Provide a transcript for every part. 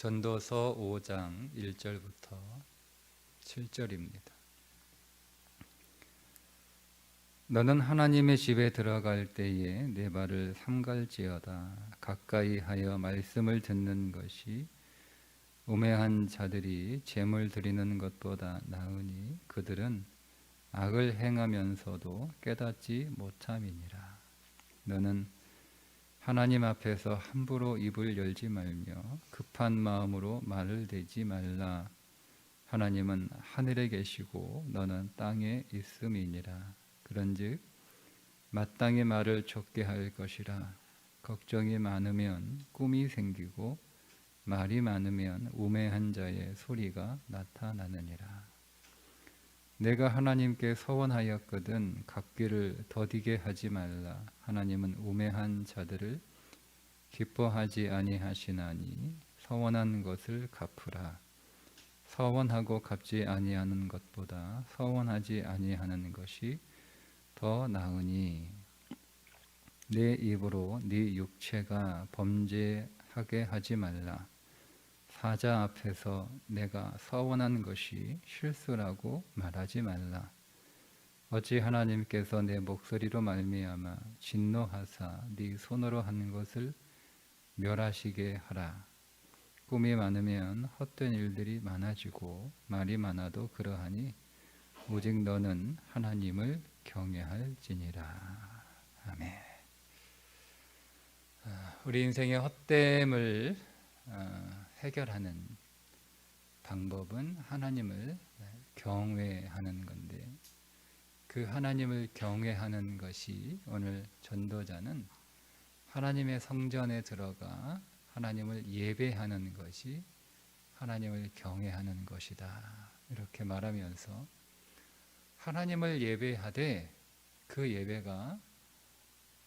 전도서 5장 1절부터 7절입니다. 너는 하나님의 집에 들어갈 때에 내 발을 삼갈지어다. 가까이 하여 말씀을 듣는 것이 우매한 자들이 재물 드리는 것보다 나으니 그들은 악을 행하면서도 깨닫지 못함이니라. 너는 하나님 앞에서 함부로 입을 열지 말며 급한 마음으로 말을 대지 말라. 하나님은 하늘에 계시고 너는 땅에 있음이니라. 그런즉 마땅히 말을 좁게 할 것이라. 걱정이 많으면 꿈이 생기고 말이 많으면 우매한 자의 소리가 나타나느니라. 내가 하나님께 서원하였거든 갚기를 더디게 하지 말라. 하나님은 우매한 자들을 기뻐하지 아니하시나니 서원한 것을 갚으라. 서원하고 갚지 아니하는 것보다 서원하지 아니하는 것이 더 나으니 내 입으로 네 육체가 범죄하게 하지 말라. 사자 앞에서 내가 서원한 것이 실수라고 말하지 말라. 어찌 하나님께서 내 목소리로 말미암아 진노하사 네 손으로 한 것을 멸하시게 하라. 꿈이 많으면 헛된 일들이 많아지고 말이 많아도 그러하니 오직 너는 하나님을 경외할지니라. 아멘. 우리 인생의 헛됨을 해결하는 방법은 하나님을 경외하는 건데, 그 하나님을 경외하는 것이 오늘 전도자는 하나님의 성전에 들어가 하나님을 예배하는 것이 하나님을 경외하는 것이다, 이렇게 말하면서 하나님을 예배하되 그 예배가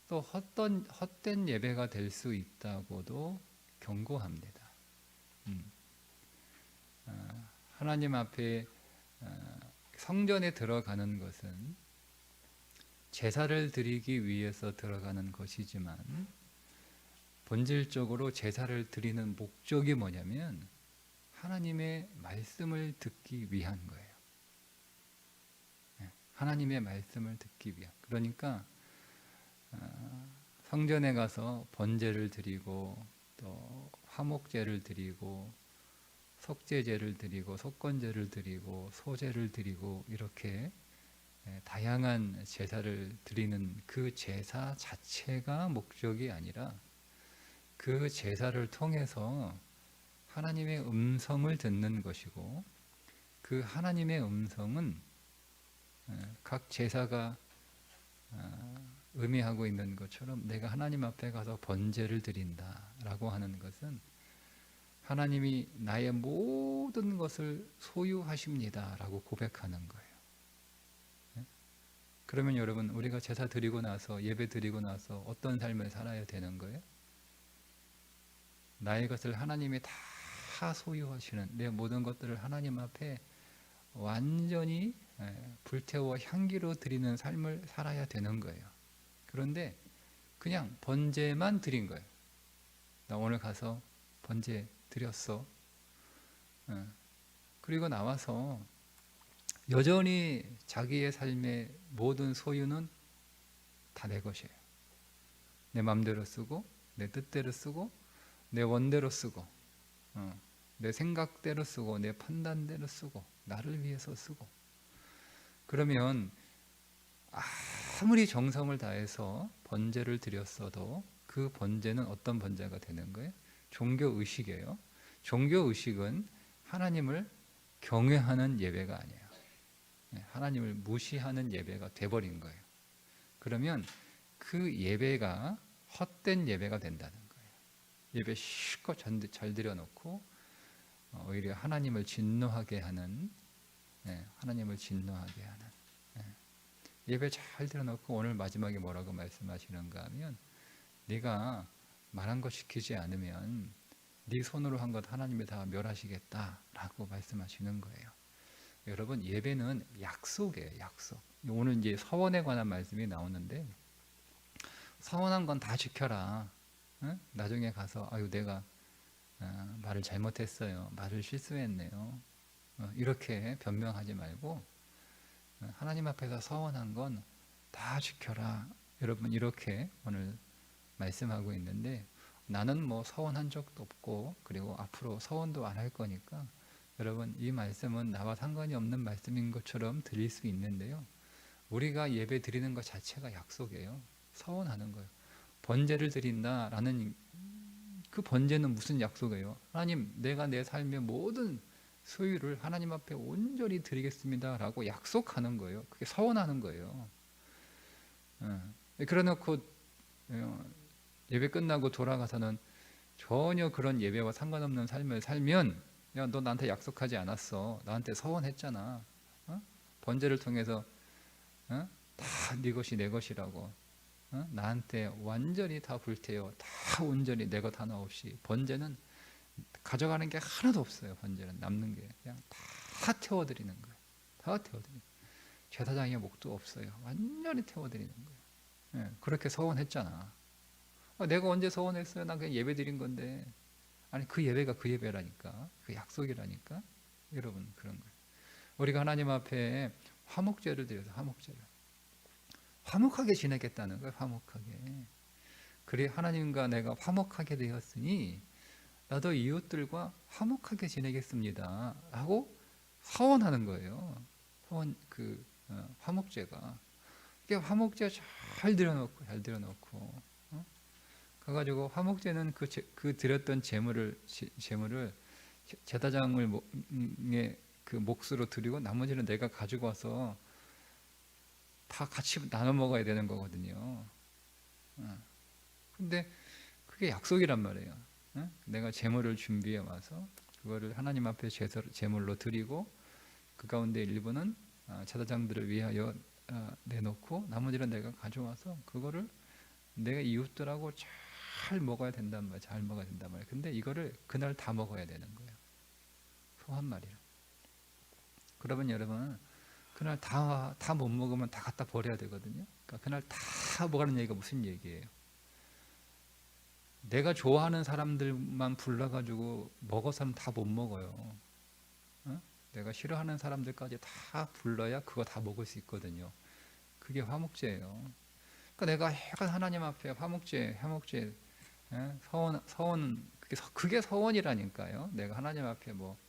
또 헛된 예배가 될 수 있다고도 경고합니다. 하나님 앞에 성전에 들어가는 것은 제사를 드리기 위해서 들어가는 것이지만 본질적으로 제사를 드리는 목적이 뭐냐면 하나님의 말씀을 듣기 위한 거예요. 하나님의 말씀을 듣기 위한. 그러니까 성전에 가서 번제를 드리고 또 화목제를 드리고 속죄제를 드리고 속건제를 드리고 소제를 드리고 이렇게 다양한 제사를 드리는 그 제사 자체가 목적이 아니라 그 제사를 통해서 하나님의 음성을 듣는 것이고, 그 하나님의 음성은 각 제사가 의미하고 있는 것처럼 내가 하나님 앞에 가서 번제를 드린다라고 하는 것은 하나님이 나의 모든 것을 소유하십니다라고 고백하는 거예요. 그러면 여러분, 우리가 제사 드리고 나서 예배 드리고 나서 어떤 삶을 살아야 되는 거예요? 나의 것을 하나님이 다 소유하시는, 내 모든 것들을 하나님 앞에 완전히 불태워 향기로 드리는 삶을 살아야 되는 거예요. 그런데 그냥 번제만 드린 거예요. 나 오늘 가서 번제 드렸어. 그리고 나와서 여전히 자기의 삶의 모든 소유는 다 내 것이에요. 내 마음대로 쓰고 내 뜻대로 쓰고 내 원대로 쓰고 내 생각대로 쓰고 내 판단대로 쓰고 나를 위해서 쓰고. 그러면 아무리 정성을 다해서 번제를 드렸어도 그 번제는 어떤 번제가 되는 거예요? 종교의식이에요. 종교의식은 하나님을 경외하는 예배가 아니에요. 하나님을 무시하는 예배가 돼버린 거예요. 그러면 그 예배가 헛된 예배가 된다는 거예요. 예배 실컷 잘 드려놓고 오히려 하나님을 진노하게 하는, 하나님을 진노하게 하는, 예배 잘 드려놓고 오늘 마지막에 뭐라고 말씀하시는가 하면 네가 말한 거 지키지 않으면 네 손으로 한 것 하나님이 다 멸하시겠다라고 말씀하시는 거예요. 여러분, 예배는 약속이에요. 약속. 오늘 이제 서원에 관한 말씀이 나오는데, 서원한 건 다 지켜라. 나중에 가서 아유 내가 말을 잘못했어요. 말을 실수했네요. 이렇게 변명하지 말고 하나님 앞에서 서원한 건 다 지켜라. 여러분 이렇게 오늘 말씀하고 있는데 나는 뭐 서원한 적도 없고 그리고 앞으로 서원도 안 할 거니까 여러분 이 말씀은 나와 상관이 없는 말씀인 것처럼 들릴 수 있는데요. 우리가 예배 드리는 것 자체가 약속이에요. 서원하는 거예요. 번제를 드린다라는 그 번제는 무슨 약속이에요? 하나님, 내가 내 삶의 모든 소유를 하나님 앞에 온전히 드리겠습니다 라고 약속하는 거예요. 그게 서원하는 거예요. 그래놓고 예배 끝나고 돌아가서는 전혀 그런 예배와 상관없는 삶을 살면 야, 너 나한테 약속하지 않았어. 나한테 서원했잖아. 번제를 통해서 다 네 것이 내 것이라고 나한테 완전히 다 불태워 다 온전히 내 것 하나 없이 번제는 가져가는 게 하나도 없어요. 번제는 남는 게 그냥 다 태워드리는 거예요. 다 태워드리는 거예요. 제사장의 목도 없어요. 완전히 태워드리는 거예요. 그렇게 서원했잖아. 내가 언제 서원했어요? 난 그냥 예배 드린 건데. 아니 그 예배가 그 예배라니까. 그 약속이라니까. 여러분 그런 거예요. 우리가 하나님 앞에 화목제를 드려서 화목제를 화목하게 지내겠다는 거예요. 화목하게. 그래 하나님과 내가 화목하게 되었으니 나도 이웃들과 화목하게 지내겠습니다 하고 서원하는 거예요. 서원 화목제가 이게 화목제 잘 들여놓고 가가지고 화목제는 그 드렸던 제물을 제사장을 그 몫으로 드리고 나머지는 내가 가지고 와서 다 같이 나눠 먹어야 되는 거거든요. 근데 그게 약속이란 말이에요. 내가 제물을 준비해 와서 그거를 하나님 앞에 제물로 드리고 그 가운데 일부는 제사장들을 위하여 내놓고 나머지는 내가 가져와서 그거를 내가 이웃들하고 잘 먹어야 된단 말이에요. 잘 먹어야 된단 말이에요. 근데 이거를 그날 다 먹어야 되는 거예요. 소 한 마리를. 그러면 여러분 그날 다 못 먹으면 다 갖다 버려야 되거든요. 그러니까 그날 다 먹으라는 얘기가 무슨 얘기예요? 내가 좋아하는 사람들만 불러가지고 먹어서는 다 못 먹어요. 내가 싫어하는 사람들까지 다 불러야 그거 다 먹을 수 있거든요. 그게 화목제예요. 그러니까 내가 약간 하나님 앞에 화목제, 서원, 그게 서원이라니까요. 내가 하나님 앞에 뭐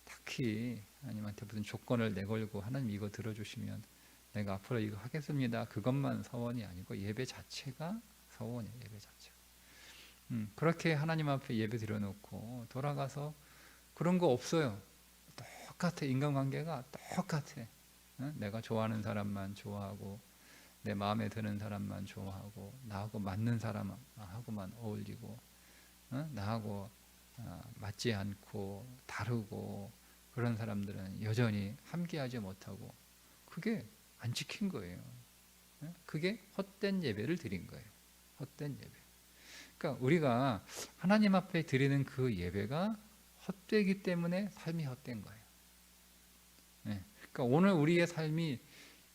딱히 하나님한테 무슨 조건을 내걸고 하나님 이거 들어주시면 내가 앞으로 이거 하겠습니다. 그것만 서원이 아니고 예배 자체가 서원이에요. 예배 자체가. 그렇게 하나님 앞에 예배 드려놓고 돌아가서 그런 거 없어요. 똑같아. 인간관계가 똑같아. 내가 좋아하는 사람만 좋아하고 내 마음에 드는 사람만 좋아하고 나하고 맞는 사람하고만 어울리고 나하고 맞지 않고 다르고 그런 사람들은 여전히 함께하지 못하고 그게 안 지킨 거예요. 그게 헛된 예배를 드린 거예요. 헛된 예배. 그러니까 우리가 하나님 앞에 드리는 그 예배가 헛되기 때문에 삶이 헛된 거예요. 그러니까 오늘 우리의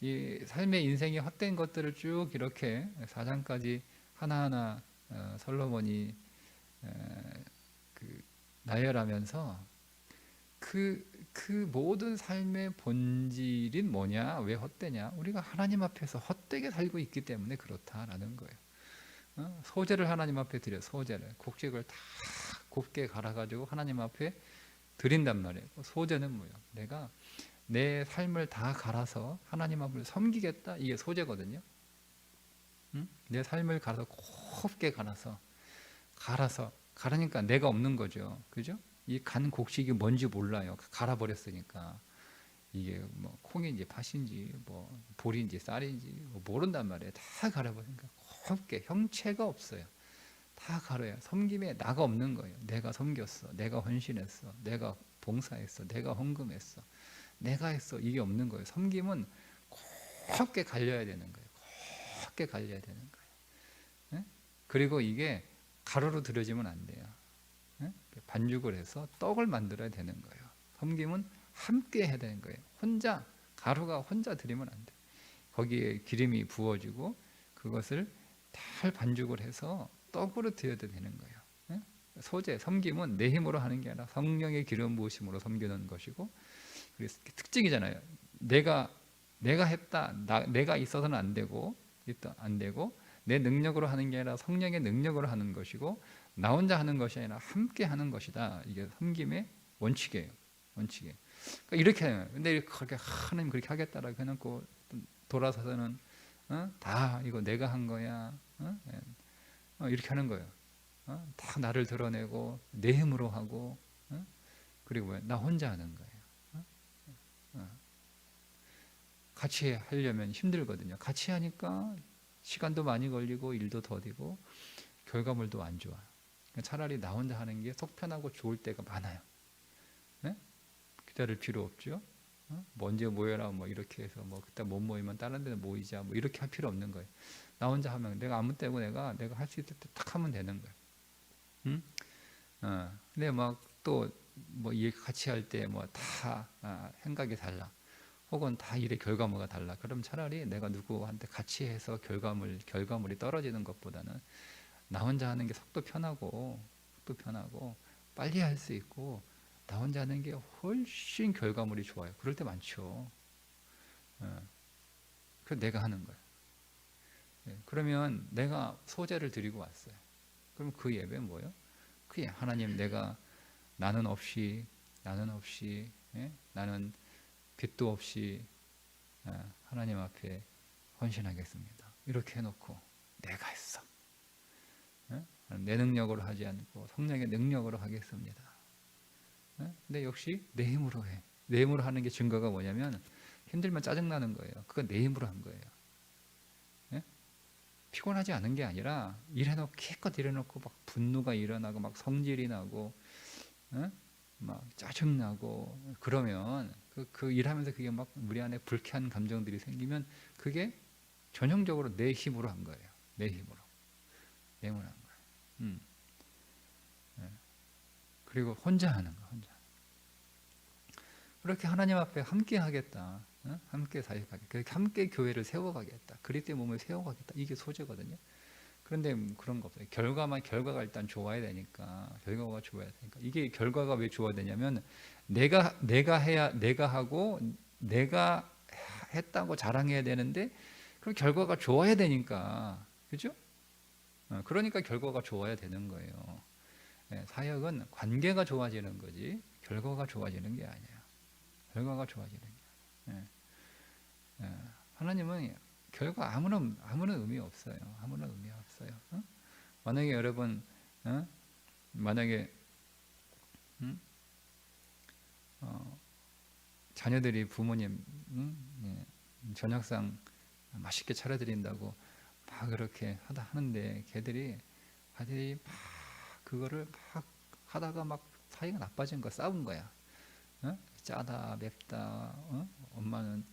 이 삶의 인생이 헛된 것들을 쭉 이렇게 4장까지 하나하나 솔로몬이 나열하면서 그 모든 삶의 본질인 뭐냐? 왜 헛되냐? 우리가 하나님 앞에서 헛되게 살고 있기 때문에 그렇다라는 거예요. 소재를 하나님 앞에 드려 소재를 곡식을 다 곱게 갈아가지고 하나님 앞에 드린단 말이에요. 소재는 뭐예요? 내가 내 삶을 다 갈아서 하나님 앞을 섬기겠다 이게 소재거든요. 내 삶을 갈아서 곱게 갈으니까 내가 없는 거죠. 그죠? 이 간 곡식이 뭔지 몰라요. 갈아버렸으니까 이게 뭐 콩인지 팥인지 뭐 보리인지 쌀인지 뭐 모른단 말이에요. 다 갈아버리니까 곱게 형체가 없어요. 다 갈아야 섬김에 나가 없는 거예요. 내가 섬겼어, 내가 헌신했어, 내가 봉사했어, 내가 헌금했어, 내가 했어 이게 없는 거예요. 섬김은 곱게 갈려야 되는 거예요. 곱게 갈려야 되는 거예요. 그리고 이게 가루로 들여지면 안 돼요. 반죽을 해서 떡을 만들어야 되는 거예요. 섬김은 함께 해야 되는 거예요. 가루가 혼자 들이면 안 돼요. 거기에 기름이 부어지고 그것을 잘 반죽을 해서 떡으로 드려야 되는 거예요. 소재, 섬김은 내 힘으로 하는 게 아니라 성령의 기름 부으심으로 섬기는 것이고, 그래서 특징이잖아요. 내가 했다, 내가 있어서는 안 되고, 내 능력으로 하는 게 아니라 성령의 능력으로 하는 것이고, 나 혼자 하는 것이 아니라 함께 하는 것이다. 이게 섬김의 원칙이에요. 원칙이에요. 그러니까 이렇게 해요. 근데 그렇게 하나님 그렇게 하겠다라고 해놓고 돌아서서는 다 이거 내가 한 거야. 이렇게 하는 거예요. 다 나를 드러내고 내 힘으로 하고, 그리고 나 혼자 하는 거예요. 같이 하려면 힘들거든요. 같이 하니까 시간도 많이 걸리고 일도 더디고 결과물도 안 좋아. 그러니까 차라리 나 혼자 하는 게 속 편하고 좋을 때가 많아요. 네? 기다릴 필요 없죠. 뭐 언제 모여라 뭐 이렇게 해서 뭐 그때 못 모이면 다른 데는 모이자 뭐 이렇게 할 필요 없는 거예요. 나 혼자 하면 내가 아무 때고 내가 할 수 있을 때 딱 하면 되는 거예요. 응? 근데 막 또 뭐 같이 할 때 뭐 다 생각이 달라. 혹은 다 일의 결과물가 달라. 그럼 차라리 내가 누구한테 같이 해서 결과물이 떨어지는 것보다는 나 혼자 하는 게 속도 편하고 빨리 할 수 있고 나 혼자 하는 게 훨씬 결과물이 좋아요. 그럴 때 많죠. 그래서 내가 하는 거예요. 그러면 내가 소재를 드리고 왔어요. 그럼 그 예배는 뭐예요? 그게 하나님 나는 없이 나는 빛도 없이 하나님 앞에 헌신하겠습니다. 이렇게 해놓고 내가 했어. 내 능력으로 하지 않고 성령의 능력으로 하겠습니다. 근데 역시 내 힘으로 해. 내 힘으로 하는 게 증거가 뭐냐면 힘들면 짜증나는 거예요. 그건 내 힘으로 한 거예요. 피곤하지 않은 게 아니라 기껏 일해놓고 막 분노가 일어나고 막 성질이 나고 막 짜증나고 그러면 그 일하면서 그게 막 우리 안에 불쾌한 감정들이 생기면 그게 전형적으로 내 힘으로 한 거예요. 내 힘으로 한 거예요. 그리고 혼자 하는 거, 혼자. 그렇게 하나님 앞에 함께 하겠다. 함께 사역하겠다. 함께 교회를 세워가겠다. 그리스도의 몸을 세워가겠다. 이게 소재거든요. 그런데 그런 거 없어요. 결과가 일단 좋아야 되니까. 결과가 좋아야 되니까. 이게 결과가 왜 좋아야 되냐면 내가 하고 내가 했다고 자랑해야 되는데 그럼 결과가 좋아야 되니까. 그죠? 그러니까 결과가 좋아야 되는 거예요. 사역은 관계가 좋아지는 거지 결과가 좋아지는 게 아니에요. 결과가 좋아지는 게. 하나님은 결과 아무런 의미 없어요. 아무런 의미 없어요. 만약에 여러분, 만약에 자녀들이 부모님 저녁상 맛있게 차려드린다고 막 그렇게 하는데 아들이 막 그거를 막 하다가 막 사이가 나빠진 거야. 싸운 거야. 짜다 맵다. 엄마는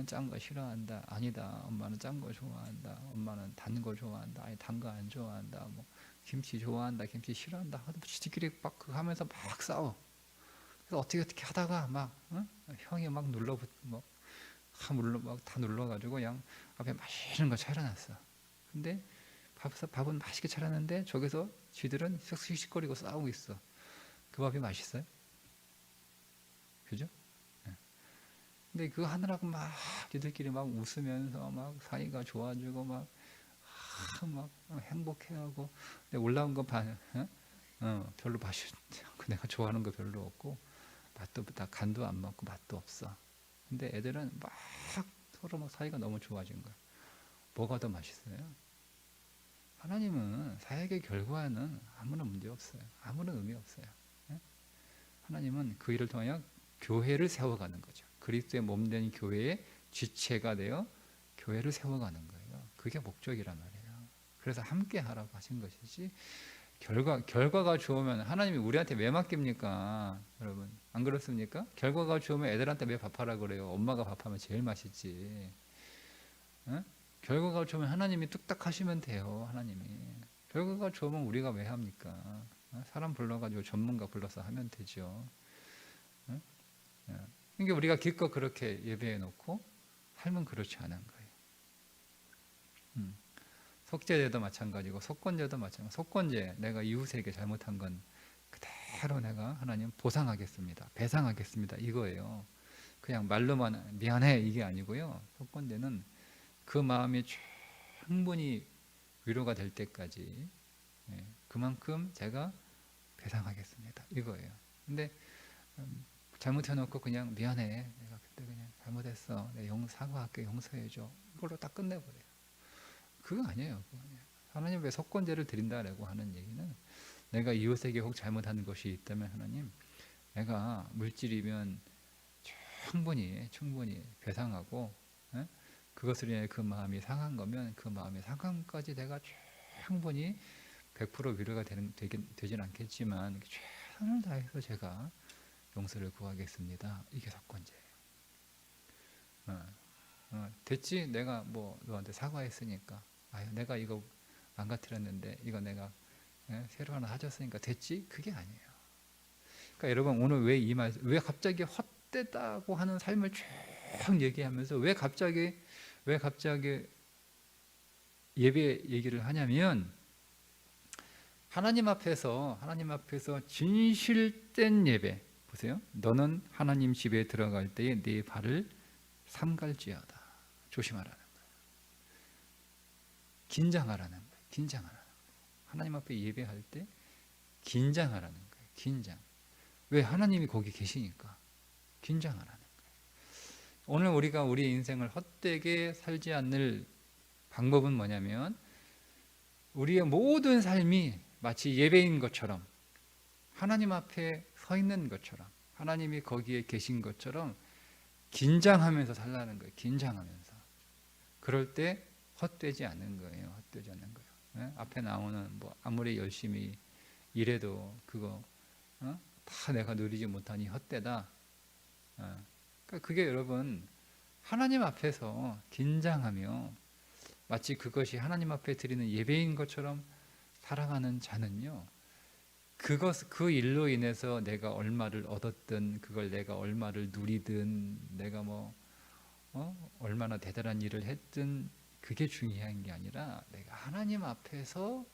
짠 거 싫어한다. 아니다. 엄마는 짠 거 좋아한다. 엄마는 단 거 좋아한다. 아니 단 거 안 좋아한다. 뭐 김치 좋아한다. 김치 싫어한다. 하도 지들끼리 막 하면서 막 싸워. 그래서 어떻게 하다가 막 형이 막 다 눌러가지고 그냥 앞에 맛있는 거 차려놨어. 근데 밥은 맛있게 차렸는데 저기서 쥐들은 씩씩거리고 싸우고 있어. 그 밥이 맛있어요? 그죠? 근데 그거 하느라고 막 쥐들끼리 막 웃으면서 막 사이가 좋아지고 막 행복해하고 근데 올라온 거 별로 맛이 내가 좋아하는 거 별로 없고 맛도 다 간도 안 맞고 맛도 없어. 근데 애들은 막 서로 막 사이가 너무 좋아진 거야. 뭐가 더 맛있어요? 하나님은 사역의 결과는 아무런 문제 없어요. 아무런 의미 없어요. 하나님은 그 일을 통하여 교회를 세워가는 거죠. 그리스도의 몸된 교회의 지체가 되어 교회를 세워가는 거예요. 그게 목적이란 말이에요. 그래서 함께 하라고 하신 것이지 결과가 좋으면 하나님이 우리한테 왜 맡깁니까? 여러분 안 그렇습니까? 결과가 좋으면 애들한테 왜 밥하라 그래요? 엄마가 밥하면 제일 맛있지. 결과가 좋으면 하나님이 뚝딱 하시면 돼요. 하나님이 결과가 좋으면 우리가 왜 합니까? 사람 불러가지고 전문가 불러서 하면 되죠. 그러니까 우리가 기껏 그렇게 예배해 놓고 삶은 그렇지 않은 거예요. 속죄제도 마찬가지고 속건제도 마찬가지고 속건제 내가 이웃에게 잘못한 건 그대로 내가 하나님 보상하겠습니다. 배상하겠습니다. 이거예요. 그냥 말로만 미안해 이게 아니고요. 첫 번째는 그 마음이 충분히 위로가 될 때까지 그만큼 제가 배상하겠습니다. 이거예요. 근데 잘못해놓고 그냥 미안해. 내가 그때 그냥 잘못했어. 내가 사과할게. 용서해줘. 이걸로 딱 끝내버려요. 그거 아니에요. 그거 아니에요. 하나님 왜 속건제를 드린다라고 하는 얘기는 내가 이웃에게 혹 잘못한 것이 있다면 하나님 내가 물질이면 충분히 배상하고 그것을 인해 그 마음이 상한 거면 그 마음의 상함까지 내가 충분히 100% 위로가 되진 않겠지만 최선을 다해서 제가 용서를 구하겠습니다. 이게 속건제예요. 됐지? 내가 뭐 너한테 사과했으니까 내가 이거 망가뜨렸는데 이거 내가 새로 하나 사줬으니까 됐지? 그게 아니에요. 그러니까 여러분 오늘 왜 갑자기 헛되다고 하는 삶을 쭉 얘기하면서 왜 갑자기 예배 얘기를 하냐면 하나님 앞에서 진실된 예배 보세요. 너는 하나님 집에 들어갈 때에 네 발을 삼갈지어다. 조심하라는 거예요. 긴장하라는 거예요. 긴장하라는 거예요. 하나님 앞에 예배할 때 긴장하라는 거예요. 긴장. 왜? 하나님이 거기 계시니까 긴장하라는 거예요. 오늘 우리가 우리 인생을 헛되게 살지 않을 방법은 뭐냐면 우리의 모든 삶이 마치 예배인 것처럼 하나님 앞에 서 있는 것처럼 하나님이 거기에 계신 것처럼 긴장하면서 살라는 거예요. 긴장하면서. 그럴 때 헛되지 않는 거예요. 헛되지 않는 거예요. 앞에 나오는 뭐 아무리 열심히 일해도 그거 다 내가 누리지 못하니 헛되다. 그러니까 그게 여러분 하나님 앞에서 긴장하며 마치 그것이 하나님 앞에 드리는 예배인 것처럼 살아가는 자는요. 그 일로 인해서 내가 얼마를 얻었든 그걸 내가 얼마를 누리든 내가 뭐 얼마나 대단한 일을 했든 그게 중요한 게 아니라 내가 하나님 앞에서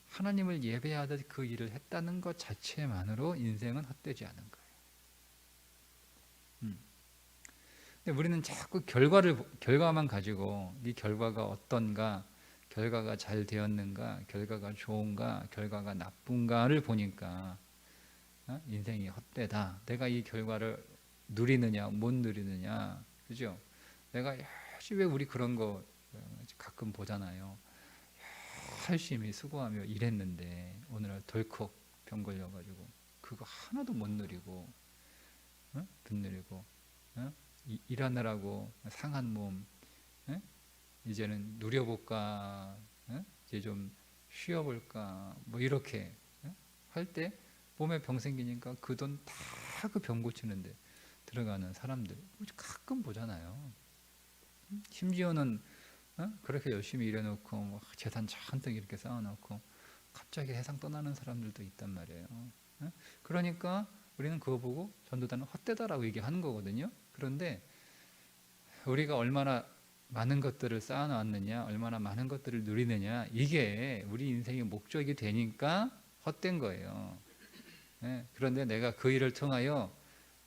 하나님을 예배하듯 그 일을 했다는 것 자체만으로 인생은 헛되지 않은 거예요. 근데 우리는 자꾸 결과만 가지고 이 결과가 어떤가, 결과가 잘 되었는가, 결과가 좋은가, 결과가 나쁜가를 보니까 인생이 헛되다. 내가 이 결과를 누리느냐, 못 누리느냐, 그죠? 내가 열심히 우리 그런 거 가끔 보잖아요. 열심히 수고하며 일했는데 오늘 덜컥 병 걸려가지고 그거 하나도 못 누리고, 못 누리고, 일하느라고 상한 몸, 이제는 누려볼까, 이제 좀 쉬어볼까, 뭐 이렇게 할 때 몸에 병 생기니까 그 돈 다 그 병 고치는데 들어가는 사람들 가끔 보잖아요. 심지어는 그렇게 열심히 일해놓고 뭐 재산 잔뜩 이렇게 쌓아놓고 갑자기 세상 떠나는 사람들도 있단 말이에요. 그러니까 우리는 그거 보고 전도단은 헛되다라고 얘기하는 거거든요. 그런데 우리가 얼마나 많은 것들을 쌓아놨느냐, 얼마나 많은 것들을 누리느냐, 이게 우리 인생의 목적이 되니까 헛된 거예요. 그런데 내가 그 일을 통하여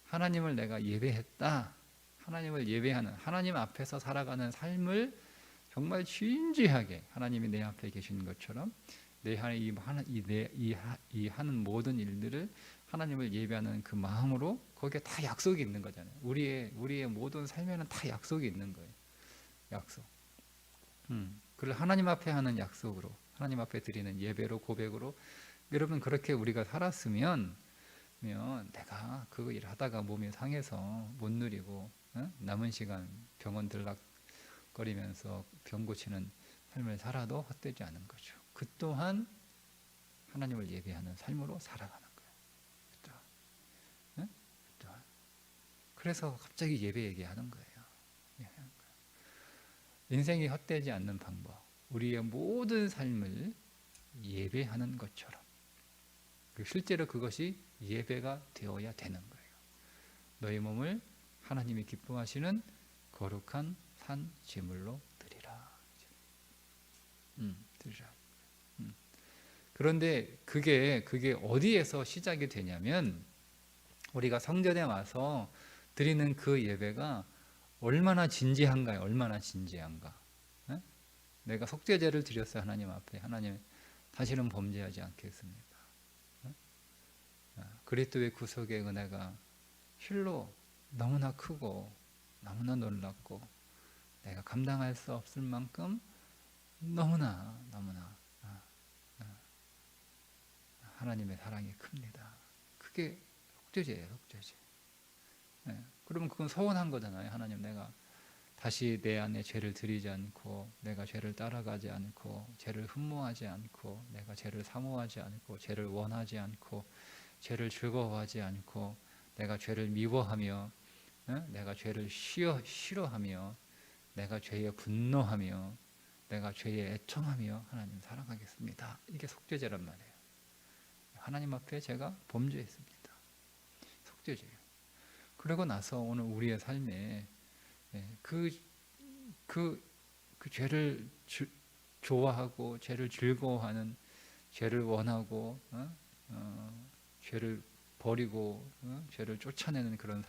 하나님을 내가 예배했다. 하나님을 예배하는, 하나님 앞에서 살아가는 삶을 정말 진지하게 하나님이 내 앞에 계신 것처럼 내 하는 모든 일들을 하나님을 예배하는 그 마음으로 거기에 다 약속이 있는 거잖아요. 우리의 모든 삶에는 다 약속이 있는 거예요. 약속. 그걸 하나님 앞에 하는 약속으로, 하나님 앞에 드리는 예배로, 고백으로, 여러분 그렇게 우리가 살았으면 내가 그 일 하다가 몸이 상해서 못 누리고 남은 시간 병원 들락거리면서 병 고치는 삶을 살아도 헛되지 않은 거죠. 그 또한 하나님을 예배하는 삶으로 살아가는 거예요. 그래서 갑자기 예배 얘기하는 거예요. 인생이 헛되지 않는 방법, 우리의 모든 삶을 예배하는 것처럼 실제로 그것이 예배가 되어야 되는 거예요. 너희 몸을 하나님이 기뻐하시는 거룩한 산 제물로 드리라. 드리라. 그런데 그게 어디에서 시작이 되냐면 우리가 성전에 와서 드리는 그 예배가 얼마나 진지한가요? 얼마나 진지한가? 예? 내가 속죄제를 드렸어요, 하나님 앞에. 하나님, 다시는 범죄하지 않겠습니다. 그리스도의 구속의 은혜가 실로 너무나 크고 너무나 놀랍고 내가 감당할 수 없을 만큼 너무나 하나님의 사랑이 큽니다. 그게 속죄제예요, 속죄제. 그러면 그건 서원한 거잖아요. 하나님, 내가 다시 내 안에 죄를 들이지 않고, 내가 죄를 따라가지 않고, 죄를 흠모하지 않고, 내가 죄를 사모하지 않고, 죄를 원하지 않고, 죄를 즐거워하지 않고, 내가 죄를 미워하며, 내가 죄를 싫어하며, 내가 죄에 분노하며, 내가 죄에 애청하며 하나님 살아가겠습니다. 이게 속죄제란 말이에요. 하나님 앞에 제가 범죄했습니다. 속죄제예요. 그러고 나서 오늘 우리의 삶에 그 죄를 좋아하고 죄를 즐거워하는, 죄를 원하고 죄를 버리고 죄를 쫓아내는 그런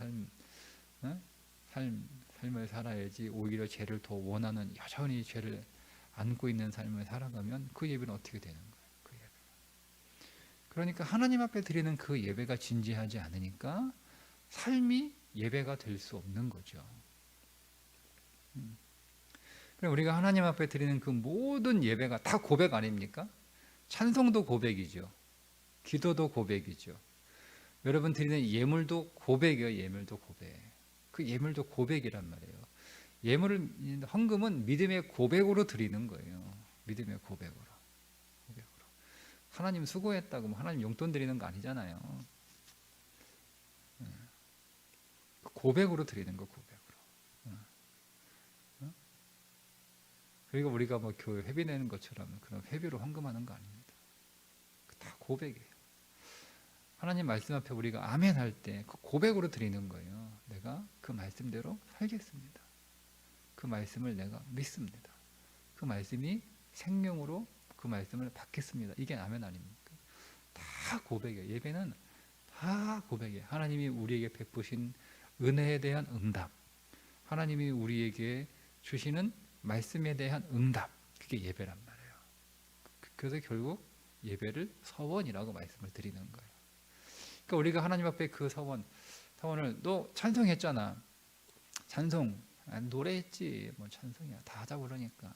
삶을 살아야지, 오히려 죄를 더 원하는, 여전히 죄를 안고 있는 삶을 살아가면 그 예배는 어떻게 되는 거예요? 그 예배. 그러니까 하나님 앞에 드리는 그 예배가 진지하지 않으니까 삶이 예배가 될 수 없는 거죠. 그럼 우리가 하나님 앞에 드리는 그 모든 예배가 다 고백 아닙니까? 찬송도 고백이죠. 기도도 고백이죠. 여러분 드리는 예물도 고백이에요. 예물도 고백. 그 예물도 고백이란 말이에요. 예물을, 헌금은 믿음의 고백으로 드리는 거예요. 믿음의 고백으로. 하나님 수고했다고 하나님 용돈 드리는 거 아니잖아요. 고백으로 드리는 거, 고백으로. 그리고 우리가 뭐 교회 회비 내는 것처럼 그런 회비로 헌금하는 거 아닙니다. 다 고백이에요. 하나님 말씀 앞에 우리가 아멘 할 때 그 고백으로 드리는 거예요. 내가 그 말씀대로 살겠습니다. 그 말씀을 내가 믿습니다. 그 말씀이 생명으로 그 말씀을 받겠습니다. 이게 아멘 아닙니까? 다 고백이에요. 예배는 다 고백이에요. 하나님이 우리에게 베푸신 은혜에 대한 응답, 하나님이 우리에게 주시는 말씀에 대한 응답, 그게 예배란 말이에요. 그래서 결국 예배를 서원이라고 말씀을 드리는 거예요. 그러니까 우리가 하나님 앞에 그 서원을, 너 찬송했잖아. 찬송, 노래했지. 뭐 찬송이야. 다 하자고 그러니까.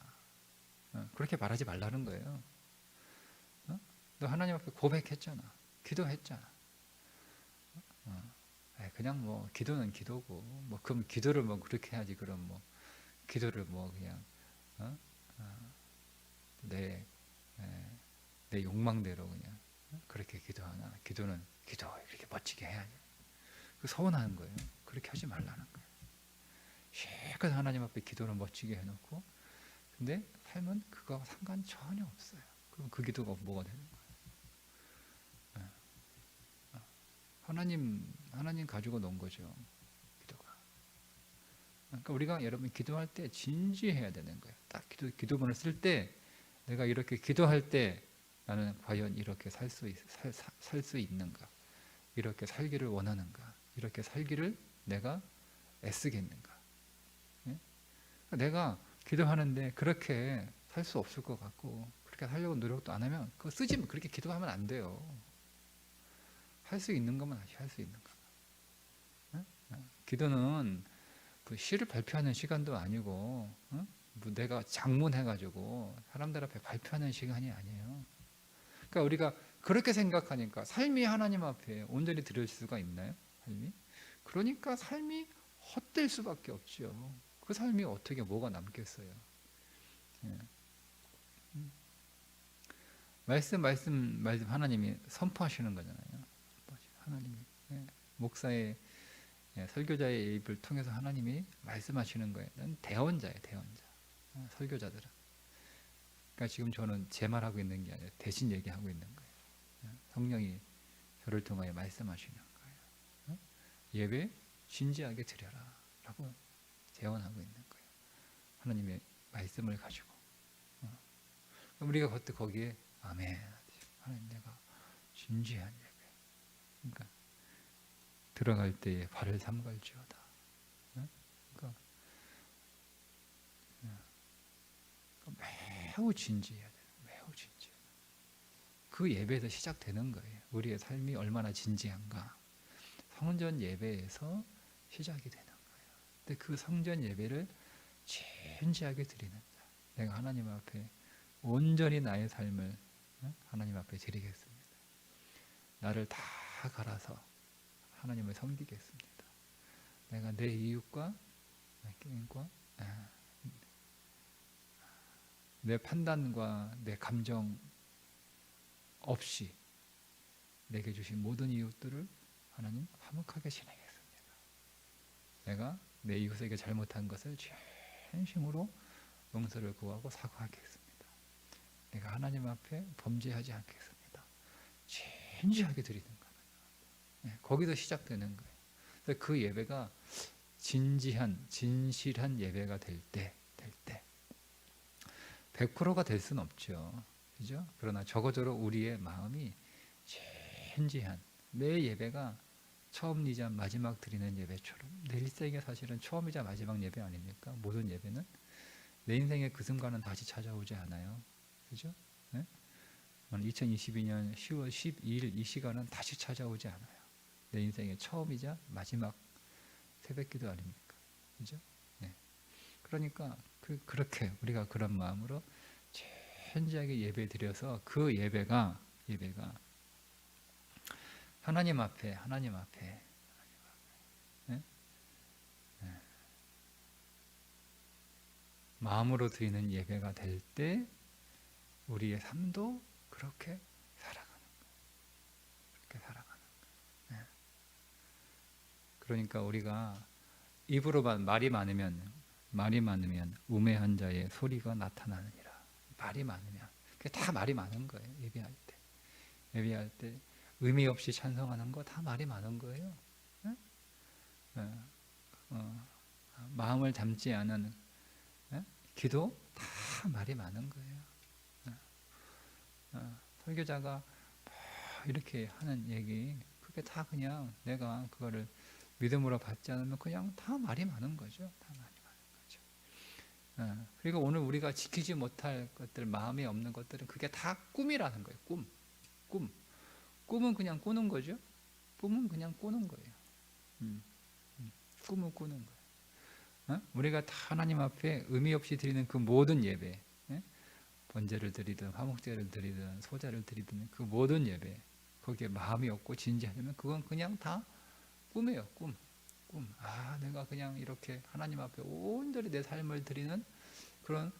그렇게 말하지 말라는 거예요. 너 하나님 앞에 고백했잖아. 기도했잖아. 그냥 뭐 기도는 기도고, 뭐 그럼 기도를 뭐 그렇게 해야지. 그럼 뭐 기도를 뭐 그냥 내 욕망대로 그냥 그렇게 기도하나? 기도는 기도 이렇게 멋지게 해야지. 그 서운한 거예요. 그렇게 하지 말라는 거예요. 실컷 하나님 앞에 기도를 멋지게 해놓고, 근데 삶은 그거와 상관 전혀 없어요. 그럼 그 기도가 뭐가 되는 거예요? 하나님 가지고 논 거죠. 기도가. 그러니까 우리가 여러분 기도할 때 진지해야 되는 거예요. 딱 기도문을 쓸 때 내가 이렇게 기도할 때 나는 과연 이렇게 살 수 있는가? 이렇게 살기를 원하는가? 이렇게 살기를 내가 애쓰겠는가? 예? 내가 기도하는데 그렇게 살 수 없을 것 같고 그렇게 살려고 노력도 안 하면 그거 쓰지, 그렇게 기도하면 안 돼요. 할 수 있는 것만 할 수 있는 것. 기도는 뭐 시를 발표하는 시간도 아니고 뭐 내가 장문해가지고 사람들 앞에 발표하는 시간이 아니에요. 그러니까 우리가 그렇게 생각하니까 삶이 하나님 앞에 온전히 드릴 수가 있나요? 삶이? 그러니까 삶이 헛될 수밖에 없죠. 그 삶이 어떻게 뭐가 남겠어요? 예. 말씀 하나님이 선포하시는 거잖아요. 하나님이 목사의 설교자의 입을 통해서 하나님이 말씀하시는 거예요. 난 대언자예요, 대언자. 설교자들은. 그러니까 지금 저는 제 말하고 있는 게 아니라 대신 얘기하고 있는 거예요. 성령이 저를 통하여 말씀하시는 거예요. 예배 진지하게 드려라 라고 제언하고 있는 거예요. 하나님의 말씀을 가지고. 우리가 그때 거기에 아멘, 하나님 내가 진지한 예배. 그러니까 들어갈 때에 발을 삼갈지어다. 그러니까 매우 진지해야 돼요. 매우 진지해. 그 예배에서 시작되는 거예요. 우리의 삶이 얼마나 진지한가. 성전 예배에서 시작이 되는 거예요. 근데 그 성전 예배를 진지하게 드리는 자. 내가 하나님 앞에 온전히 나의 삶을 하나님 앞에 드리겠습니다. 나를 다 갈아서 하나님을 섬기겠습니다. 내가 내 이웃과 내 판단과 내 감정 없이 내게 주신 모든 이웃들을 하나님 화목하게 지내겠습니다. 내가 내 이웃에게 잘못한 것을 진심으로 용서를 구하고 사과하겠습니다. 내가 하나님 앞에 범죄하지 않겠습니다. 진지하게 드리는 거예요. 거기서 시작되는 거예요. 그래서 그 예배가 진실한 예배가 될 때 100%가 될 수는 없죠. 그죠? 그러나 적어도 우리의 마음이 진지한 매 예배가 처음이자 마지막 드리는 예배처럼 내 일생에 사실은 처음이자 마지막 예배 아닙니까? 모든 예배는 내 인생의 그 순간은 다시 찾아오지 않아요. 그죠? 네? 2022년 10월 12일 이 시간은 다시 찾아오지 않아요. 내 인생의 처음이자 마지막 새벽기도 아닙니까? 그죠? 네. 그러니까 그렇게 우리가 그런 마음으로 진지하게 예배 드려서 그 예배가 하나님 앞에 네? 네. 마음으로 드리는 예배가 될 때 우리의 삶도 그렇게 살아가는 거예요. 네. 그러니까 우리가 입으로만 말이 많으면 우매한 자의 소리가 나타나느니라. 말이 많으면 그게 다 말이 많은 거예요. 예배할 때 의미 없이 찬송하는 거 다 말이 많은 거예요. 네? 마음을 담지 않은 기도 다 말이 많은 거예요. 설교자가 이렇게 하는 얘기 그게 다 그냥 내가 그거를 믿음으로 받지 않으면 그냥 다 말이 많은 거죠. 다 말이 많은 거죠. 그리고 오늘 우리가 지키지 못할 것들, 마음에 없는 것들은 그게 다 꿈이라는 거예요. 꿈은 그냥 꾸는 거죠. 꿈은 그냥 꾸는 거예요. 꿈을 꾸는 거예요. 우리가 다 하나님 앞에 의미 없이 드리는 그 모든 예배, 번제를 드리든 화목제를 드리든 소제를 드리든 그 모든 예배, 거기에 마음이 없고 진지하려면 그건 그냥 다 꿈이에요. 꿈. 내가 그냥 이렇게 하나님 앞에 온전히 내 삶을 드리는 그런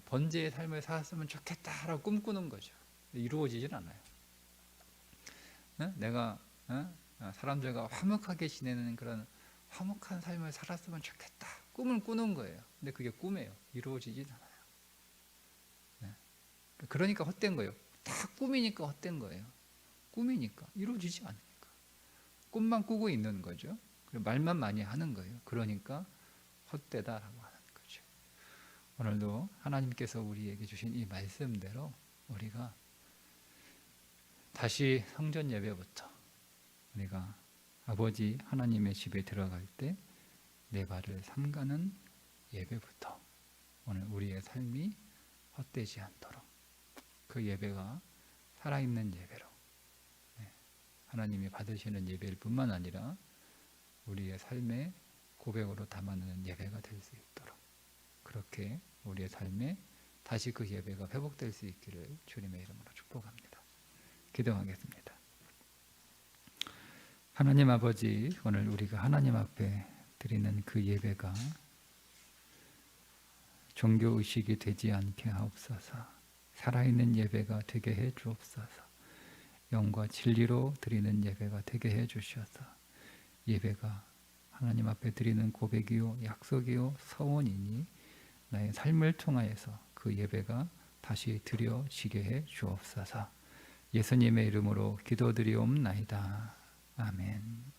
번제의 삶을 살았으면 좋겠다라고 꿈꾸는 거죠. 이루어지진 않아요. 내가 사람들과 화목하게 지내는 그런 화목한 삶을 살았으면 좋겠다. 꿈을 꾸는 거예요. 근데 그게 꿈이에요. 이루어지진 않아요. 그러니까 헛된 거예요. 다 꿈이니까 헛된 거예요. 꿈이니까 이루어지지 않으니까 꿈만 꾸고 있는 거죠. 말만 많이 하는 거예요. 그러니까 헛되다라고 하는 거죠. 오늘도 하나님께서 우리에게 주신 이 말씀대로 우리가 다시 성전 예배부터 우리가 아버지 하나님의 집에 들어갈 때 내 발을 삼가는 예배부터 오늘 우리의 삶이 헛되지 않도록 그 예배가 살아있는 예배로 하나님이 받으시는 예배일 뿐만 아니라 우리의 삶의 고백으로 담아내는 예배가 될 수 있도록 그렇게 우리의 삶에 다시 그 예배가 회복될 수 있기를 주님의 이름으로 축복합니다. 기도하겠습니다. 하나님 아버지, 오늘 우리가 하나님 앞에 드리는 그 예배가 종교의식이 되지 않게 하옵소서. 살아있는 예배가 되게 해 주옵소서. 영과 진리로 드리는 예배가 되게 해 주셔서 예배가 하나님 앞에 드리는 고백이요 약속이요 서원이니 나의 삶을 통하여서 그 예배가 다시 드려지게 해 주옵소서. 예수님의 이름으로 기도드리옵나이다. 아멘.